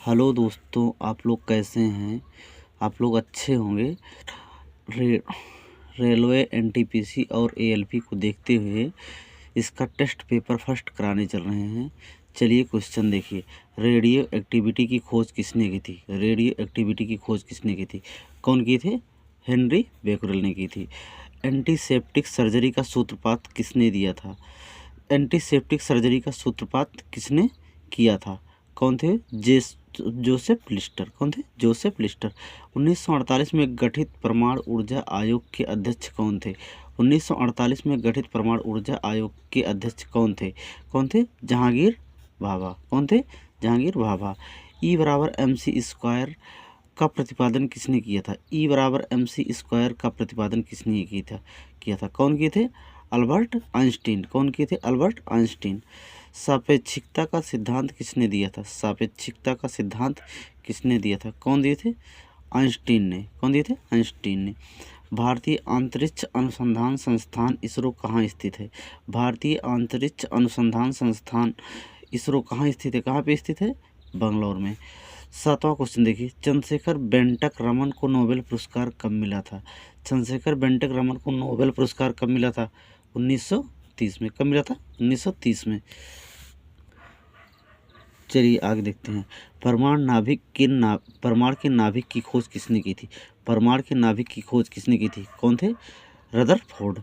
Hello दोस्तों, आप लोग कैसे हैं? आप लोग अच्छे होंगे। रे रेलवे एनटीपीसी और एएलपी को देखते हुए इसका टेस्ट पेपर फर्स्ट कराने चल रहे हैं। चलिए क्वेश्चन देखिए। रेडियो एक्टिविटी की खोज किसने की थी? रेडियो एक्टिविटी की खोज किसने की थी? कौन की थे? हेनरी बेकरेल ने की थी। एंटीसेप्टिक सर्जरी का सूत्रपात किसने दिया था? एंटीसेप्टिक सर्जरी का सूत्रपात किसने किया था? कौन थे? Joseph Lister. कौन थे? Joseph Lister. 1948 में गठित परमाणु ऊर्जा आयोग के अध्यक्ष कौन थे? 1948 में गठित परमाणु ऊर्जा आयोग के अध्यक्ष कौन थे? कौन थे? जहांगीर भाभा। कौन थे? जहांगीर भाभा। ई बराबर एम सी स्क्वायर का प्रतिपादन किसने किया था? ई बराबर एम सी स्क्वायर का प्रतिपादन किसने किया था? कौन किए थे? Albert Einstein. कौन किए थे? Albert Einstein. सापेक्षिकता का सिद्धांत किसने दिया था? सापेक्षिकता का सिद्धांत किसने दिया था? कौन दिए थे? आइंस्टीन ने। कौन दिए थे? आइंस्टीन ने। भारतीय अंतरिक्ष अनुसंधान संस्थान इसरो कहाँ स्थित है? भारतीय अंतरिक्ष अनुसंधान संस्थान इसरो कहाँ स्थित है? कहाँ पे स्थित है? बंगलौर में। 7वां क्वेश्चन देखिए। चंद्रशेखर बेंटक रमन को नोबेल पुरस्कार कब मिला था? चंद्रशेखर बेंटक रमन को नोबेल पुरस्कार कब मिला था? 1930 में। कब मिला था? 1930 में। चलिए आगे देखते हैं। परमाणु के नाभिक की खोज किसने की थी? परमाणु के नाभिक की खोज किसने की थी? कौन थे? रदरफोर्ड।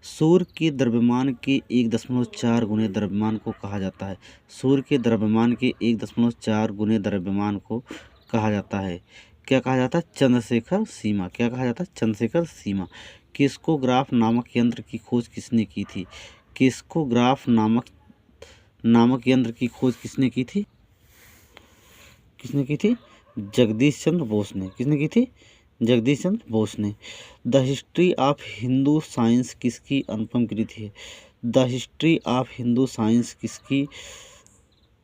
सूर्य के द्रव्यमान के 1.4 गुने द्रव्यमान को कहा जाता है। सूर्य के द्रव्यमान के 1.4 गुने द्रव्यमान को कहा जाता है। क्या कहा जाता है? चंद्रशेखर सीमा। क्या कहा जाता है? चंद्रशेखर सीमा। किस्कोग्राफ नामक यंत्र की खोज किसने की थी? किस्कोग्राफ नामक यंत्र की खोज किसने की थी? किसने की थी? जगदीश चंद्र बोस ने। किसने की थी? जगदीश चंद्र बोस ने। The history of Hindu science किसकी अनुपम कृति है? The history of Hindu science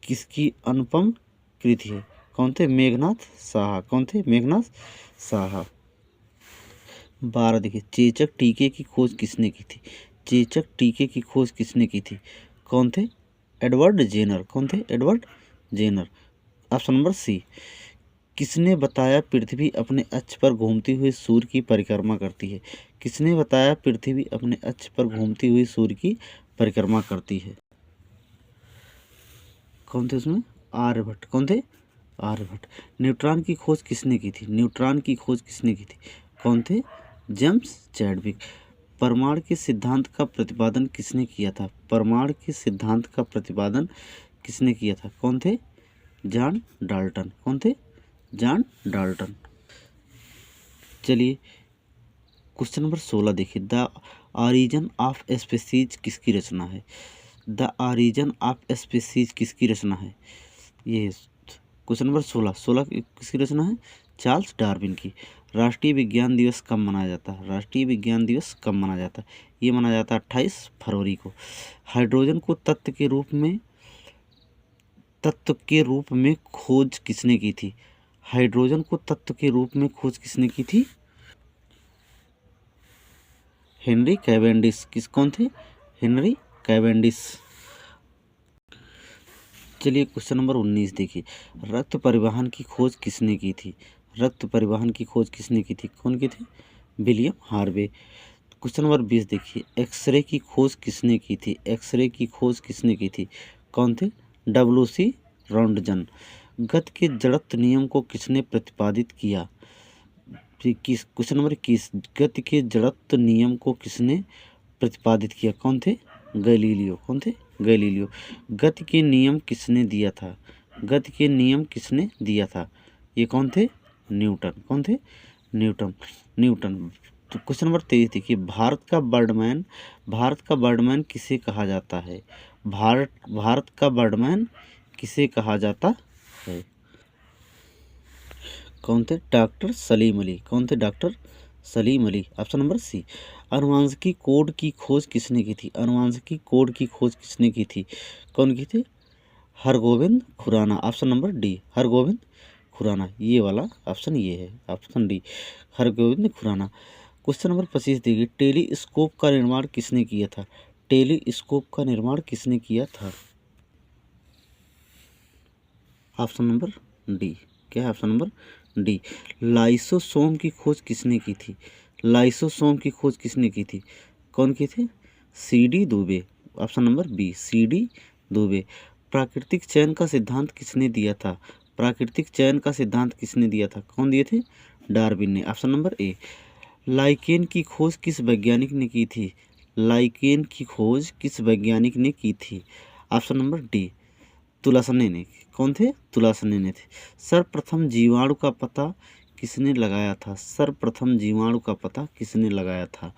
किसकी अनुपम कृति है? कौन थे? मेघनाथ साहा। कौन थे? मेघनाथ साहा। 12 देखिए। चेचक टीके की खोज किसने की थी? चेचक टीके की खोज किसने की थी? कौन थे? Edward Jenner. कौन थे? Edward Jenner. Option number C. किसने बताया पृथ्वी अपने अक्ष पर घूमती हुई सूर्य की परिक्रमा करती है? किसने बताया पृथ्वी अपने अक्ष पर घूमती हुई सूर्य की परिक्रमा करती है? कौन थे उसमें? आर्यभट्ट। कौन थे? आर्यभट्ट। न्यूट्रॉन की खोज किसने की थी? न्यूट्रॉन की खोज किसने की थी? कौन थे? James Chadwick. परमाणु के सिद्धांत का प्रतिपादन किसने किया था? परमाणु के सिद्धांत का प्रतिपादन किसने किया था? कौन थे? John Dalton. कौन थे? John Dalton. चलिए क्वेश्चन नंबर 16 देखिए। द ऑरिजन ऑफ स्पीसीज किसकी रचना है? द ऑरिजन ऑफ स्पीसीज किसकी रचना है? ये क्वेश्चन नंबर 16 किसकी रचना है? चार्ल्स डार्विन की। राष्ट्रीय विज्ञान दिवस कब मनाया जाता है? राष्ट्रीय विज्ञान दिवस कब मनाया जाता है? ये मनाया जाता है 28 फरवरी को। हाइड्रोजन को तत्व के रूप में खोज किसने की थी? हाइड्रोजन को तत्व के रूप में खोज किसने की थी? Henry Cavendish. कौन थे? Henry Cavendish. चलिए क्वेश्चन नंबर 19 देखिए। रक्त परिवहन की खोज किसने की थी? रक्त परिवहन की खोज किसने की थी? कौन की थी? William Harvey. क्वेश्चन नंबर 20 देखिए। एक्सरे की खोज किसने की थी? एक्सरे की खोज किसने की थी? कौन थे? डब्ल्यू.सी. रॉन्टजन। गति के जड़त्व नियम को किसने प्रतिपादित किया? Question number 21। गति के जड़त्व नियम को किसने प्रतिपादित किया? कौन थे? गैलीलियो। कौन थे? गैलीलियो। गति के नियम किसने दिया था? गति के नियम किसने दिया था? ये कौन थे? न्यूटन। कौन थे? न्यूटन। तो क्वेश्चन नंबर 23 देखिए। भारत का बर्डमैन किसे कहा जाता है? भारत का बर्डमैन किसे कहा जाता है? कौन थे? डॉक्टर सलीम अली। कौन थे? Doctor Salim Ali. Option number C. अनुवांशिकी कोड की खोज किसने की थी? अनुवांशिकी कोड की खोज किसने की थी? कौन की थी? Hargobind Khorana. Option number D. Hargobind Khorana. ये वाला ऑप्शन ये है। Option D. Hargobind Khorana. Question number 25 देखिए। टेलीस्कोप का निर्माण किसने किया था? टेलीस्कोप का निर्माण किसने किया था? Option number D. क्या है ऑप्शन नंबर डी। लाइसोसोम की खोज किसने की थी? लाइसोसोम की खोज किसने की थी? कौन की थी? CD Dubey. Option number B, CD Dubey. प्राकृतिक चयन का सिद्धांत किसने दिया था? प्राकृतिक चयन का सिद्धांत किसने दिया था? कौन दिए थे? डार्विन ने। ऑप्शन नंबर ए। लाइकेन की खोज किस वैज्ञानिक ने की थी? लाइकेन की खोज किस वैज्ञानिक ने की थी? ऑप्शन नंबर डी, तुलसने ने। कौन थे? तुलसने ने थे। सर्वप्रथम जीवाणु का पता किसने लगाया था? सर्वप्रथम जीवाणु का पता किसने लगाया था?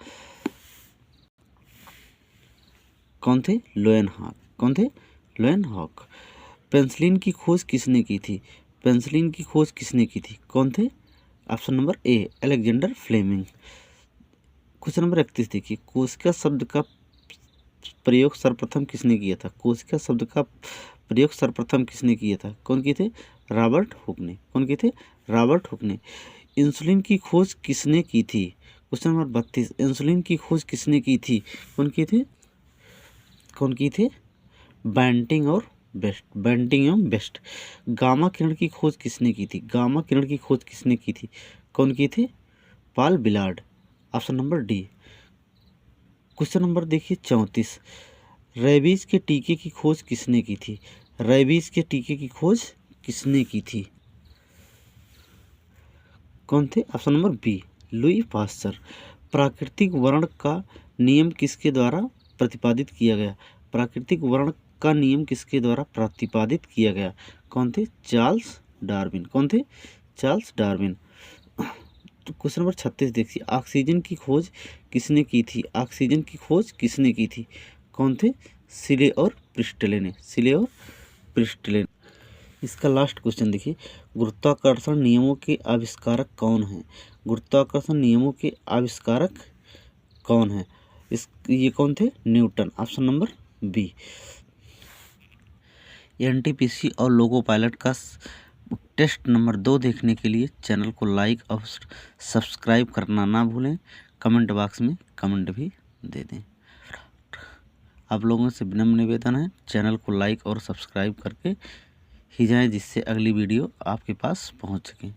कौन थे? लोएनहॉक। कौन थे? लोएनहॉक। पेंसिलिन की खोज किसने की थी? पेंसिलिन की खोज किसने की थी? कौन थे? Option number A, Alexander Fleming. Question number 31 देखिए, कोशिका शब्द का प्रयोग सर्वप्रथम किसने किया था? कोशिका शब्द का प्रयोग सर्वप्रथम किसने किया था? कौन किए थे? रॉबर्ट हुक ने। कौन किए थे? रॉबर्ट हुक ने। इंसुलिन की खोज किसने की थी? क्वेश्चन नंबर 32, इंसुलिन की खोज किसने की थी? कौन किए थे? कौन किए थे? बैंटिंग और बेस्ट। बैंटिंग एवं बेस्ट। गामा किरण की खोज किसने की थी? गामा किरण की खोज किसने की थी? कौन किए थे? Paul Billard. Option number D. Question number देखिए 34, रेबीज के टीके की खोज किसने की थी? रेबीज के टीके की खोज किसने की थी? कौन थे? Option number B, Louis Pasteur. प्राकृतिक वर्ण का नियम किसके द्वारा प्रतिपादित किया गया? प्राकृतिक वर्ण का नियम किसके द्वारा प्रतिपादित किया गया? कौन थे? Charles Darwin. कौन थे? Charles Darwin. तो क्वेश्चन नंबर 36 देखिए, ऑक्सीजन की खोज किसने की थी? ऑक्सीजन की खोज किसने की थी? कौन थे? सिले और प्रिस्टले ने। सिले और प्रिस्टले। इसका लास्ट क्वेश्चन देखिए, गुरुत्वाकर्षण नियमों के आविष्कारक कौन हैं? गुरुत्वाकर्षण नियमों के आविष्कारक कौन हैं? ये कौन थे? Newton. Option number B. NTPC और लोको पायलट का टेस्ट नंबर 2 देखने के लिए चैनल को लाइक और सब्सक्राइब करना ना भूलें। कमेंट बॉक्स में कमेंट भी दे दें। आप लोगों से विनम्र निवेदन है, चैनल को लाइक और सब्सक्राइब करके ही जाएं, जिससे अगली वीडियो आपके पास पहुंच सके।